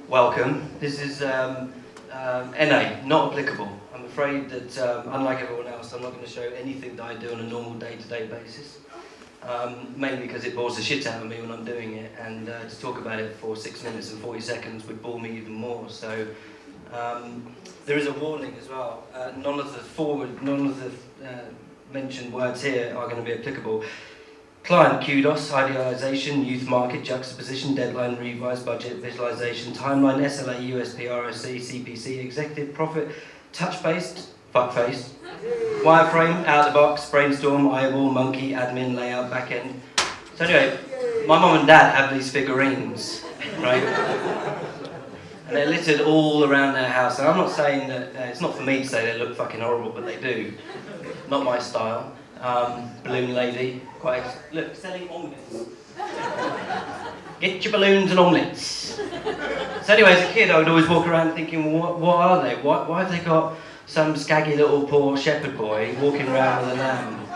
Welcome. This is NA, not applicable. I'm afraid that, unlike everyone else, I'm not going to show anything that I do on a normal day-to-day basis. Mainly because it bores the shit out of me when I'm doing it, and to talk about it for 6 minutes and 40 seconds would bore me even more. So there is a warning as well. None of the mentioned words here are going to be applicable. Client, kudos, idealization, youth market, juxtaposition, deadline, revised budget, visualization, timeline, SLA, USP, ROC, CPC, executive, profit, touch-based, fuck-face, wireframe, out of the box, brainstorm, eyeball, monkey, admin, layout, backend. So anyway, my mum and dad have these figurines, right? And they're littered all around their house. And I'm not saying that, it's not for me to say they look fucking horrible, but they do. Not my style. Balloon lady, look, selling omelettes. Get your balloons and omelettes. So anyway, as a kid, I would always walk around thinking, what are they? Why have they got some scaggy little poor shepherd boy walking around with a lamb?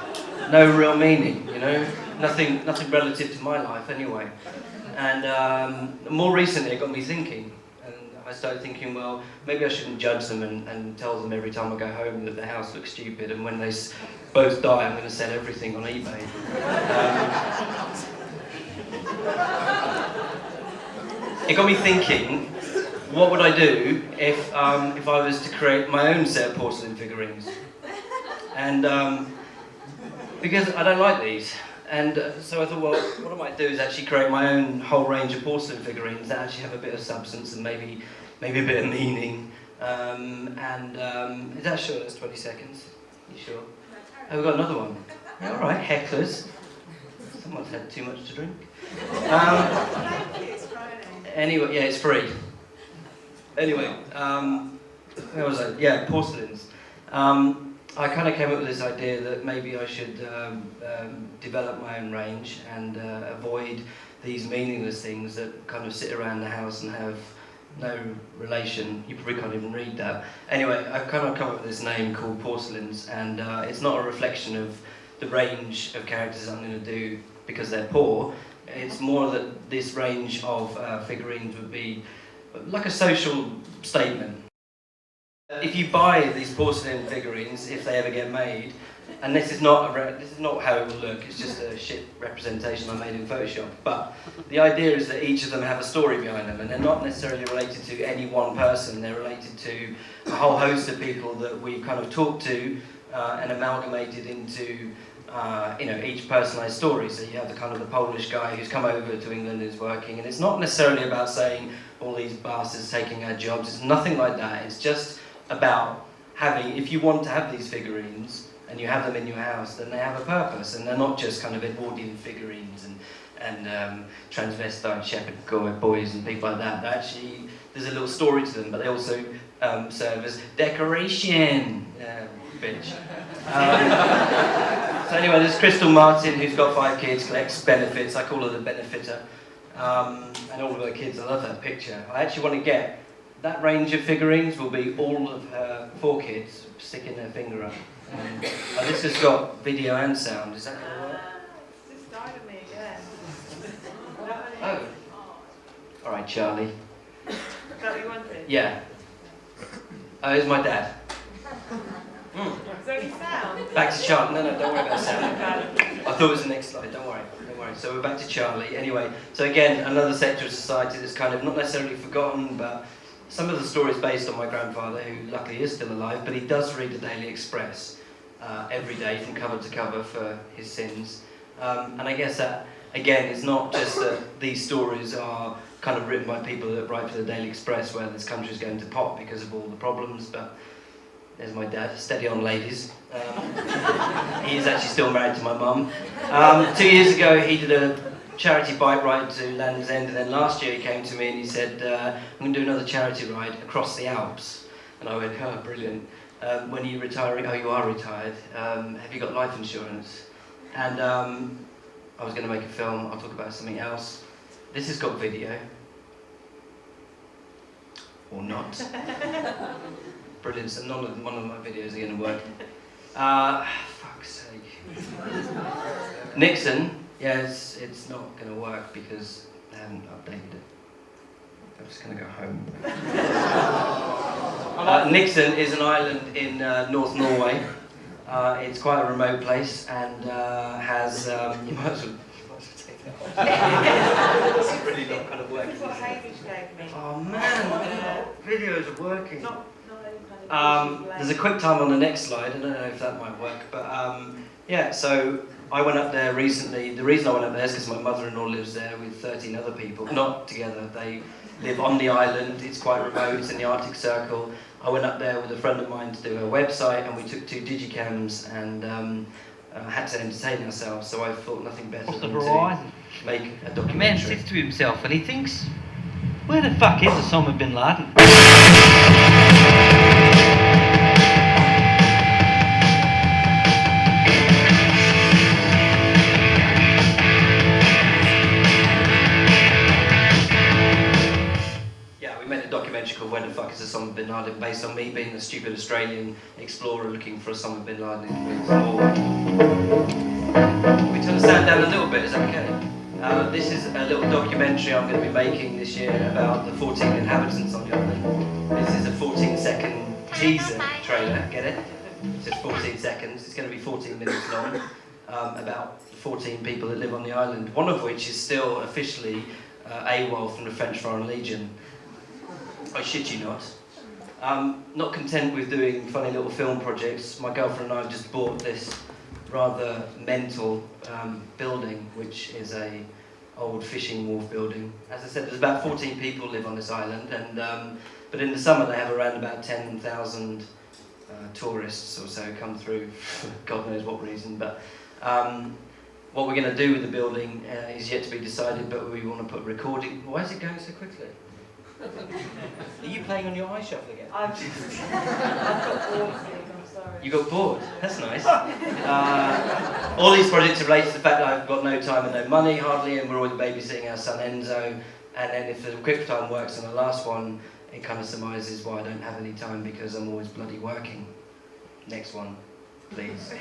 No real meaning, you know? Nothing relative to my life anyway. And more recently, it got me thinking. I started thinking, well, maybe I shouldn't judge them and tell them every time I go home that the house looks stupid, and when they both die, I'm going to sell everything on eBay. It got me thinking, what would I do if I was to create my own set of porcelain figurines? And because I don't like these. And so I thought, well, what I might do is actually create my own whole range of porcelain figurines that actually have a bit of substance and maybe a bit of meaning. Is that sure? That's 20 seconds. You sure? Oh, we've got another one. All right, hecklers. Someone's had too much to drink. Anyway, yeah, it's free. Anyway, where was I? Yeah, porcelains. I kind of came up with this idea that maybe I should develop my own range and avoid these meaningless things that kind of sit around the house and have no relation. You probably can't even read that. Anyway, I've kind of come up with this name called Porcelains, and it's not a reflection of the range of characters I'm going to do because they're poor. It's more that this range of figurines would be like a social statement. If you buy these porcelain figurines, if they ever get made, and this is not how it will look, it's just a shit representation I made in Photoshop, but the idea is that each of them have a story behind them, and they're not necessarily related to any one person, they're related to a whole host of people that we've kind of talked to and amalgamated into each personalised story. So you have the kind of the Polish guy who's come over to England and is working, and it's not necessarily about saying all these bastards taking our jobs, it's nothing like that, it's just about having, if you want to have these figurines and you have them in your house, then they have a purpose, and they're not just kind of Edwardian figurines and transvestite shepherd boys and people like that. Actually, there's a little story to them, but they also serve as decoration. Bitch. So anyway, there's Crystal Martin, who's got 5 kids, collects benefits. I call her the benefitter. And all of her kids, I love that picture. I actually want to get that range of figurines will be all of her 4 kids sticking their finger up. This has got video and sound, is that going to work? Just died of me again. Oh. Alright, Charlie. Is that what you wanted? Yeah. Here's my dad. Is there any sound? Back to Charlie. No, don't worry about sound. I thought it was the next slide, don't worry. So we're back to Charlie. Anyway, so again, another sector of society that's kind of not necessarily forgotten, but some of the stories based on my grandfather, who luckily is still alive, but he does read the Daily Express every day from cover to cover for his sins. And I guess that, again, it's not just that these stories are kind of written by people that write for the Daily Express where this country's going to pot because of all the problems, but there's my dad, steady on ladies. He is actually still married to my mum. 2 years ago he did a charity bike ride to Land's End, and then last year he came to me and he said, I'm going to do another charity ride across the Alps. And I went, oh, brilliant. When are you retiring? Oh, you are retired. Have you got life insurance? And I was going to make a film. I'll talk about something else. This has got video. Or not. Brilliant. So none of my videos are going to work. Fuck's sake. Nixon. Yes, it's not going to work because I haven't updated it. I'm just going to go home. Nixon is an island in North Norway. It's quite a remote place and has, you might as well take that off. It's really not kind of working. That's what Hamish gave me. Oh man, videos are working. Not any kind of There's a quick time on the next slide. I don't know if that might work, but yeah. So I went up there recently. The reason I went up there is because my mother-in-law lives there with 13 other people, not together. They live on the island. It's quite remote. It's in the Arctic Circle. I went up there with a friend of mine to do her website, and we took 2 digicams and had to entertain ourselves. So I thought nothing better What's the than horizon? to make a The man documentary. sits to himself and he thinks, where the fuck is Osama bin Laden? Yeah, we made a documentary called Where the Fuck is Osama bin Laden, based on me being a stupid Australian explorer looking for Osama bin Laden in the war. We turn the sound down a little bit, is that okay? This is a little documentary I'm going to be making this year about the 14 inhabitants on the island. This is a 14-second teaser trailer, get it? It's just 14 seconds, it's going to be 14 minutes long, about 14 people that live on the island, one of which is still officially AWOL from the French Foreign Legion. I shit you not. Not content with doing funny little film projects, my girlfriend and I have just bought this rather mental building, which is a old fishing wharf building. As I said, there's about 14 people live on this island, and but in the summer they have around about 10,000 tourists or so come through, for God knows what reason. But what we're going to do with the building is yet to be decided, but we want to put recording. Why is it going so quickly? Are you playing on your iShuffle again? I've got bored, Steve, I'm sorry. You got bored? That's nice. All these projects are related to the fact that I've got no time and no money hardly, and we're always babysitting our son Enzo. And then if the quick time works on the last one, it kind of surmises why I don't have any time, because I'm always bloody working. Next one, please.